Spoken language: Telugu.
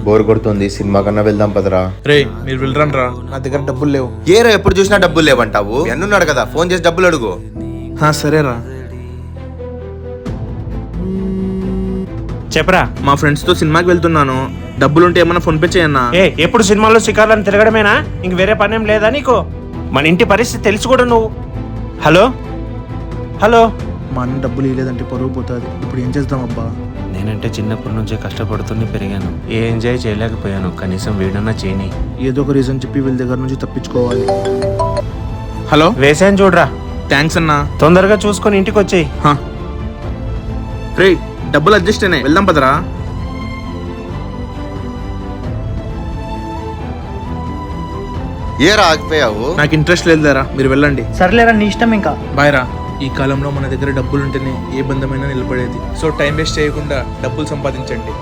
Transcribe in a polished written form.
బోర్ కొడుతుంది, సినిమా కన్నా వెళ్దాం పదరా. రే మీరు వెళ్ళరండి రా, నా దగ్గర డబ్బులు లేవు. ఏరా ఎప్పుడు చూసినా డబ్బులు లేవంటావు? ఎన్నున్నాడు కదా, ఫోన్ చేసి డబ్బులు అడుగు. సరేరా. చెప్పరా. మా ఫ్రెండ్స్ తో సినిమాకి వెళ్తున్నాను, డబ్బులుంటే ఏమన్నా ఫోన్ పే చేయన్నా? ఎప్పుడు సినిమాల్లో షికార్లను తిరగడమేనా? ఇంక వేరే పని ఏం లేదా నీకు? మన ఇంటి పరిస్థితి తెలుసు కూడా నువ్వు. Hello hello. మా అన్న డబ్బులు ఇవ్వలేదంటే పరువు పోతుంది, ఇప్పుడు ఏం చేద్దాం అబ్బా? నేనంటే చిన్నప్పటి నుంచే కష్టపడుతూనే పెరిగాను, ఏ ఎంజాయ్ చేయలేకపోయాను, కనీసం వీడన్నా చేయని. ఏదో ఒక రీజన్ చెప్పి వీళ్ళ దగ్గర నుంచి తప్పించుకోవాలి. హలో, వేసాను చూడరా. థ్యాంక్స్ అన్నా. తొందరగా చూసుకొని ఇంటికి వచ్చేయి. రే డబ్బులు అడ్జస్ట్ అయినాయి, వెళ్దాం పదరా. ఏరా ఆగిపోయావు? నాకు ఇంట్రెస్ట్ లేదురా, మీరు వెళ్ళండి. సర్లేరా, నీ ఇష్టం. ఇంకా బాయ్ రా. ఈ కాలంలో మన దగ్గర డబ్బులుంటేనే ఏ బంధమైనా నిలబడేది. సో టైం వేస్ట్ చేయకుండా డబ్బులు సంపాదించండి.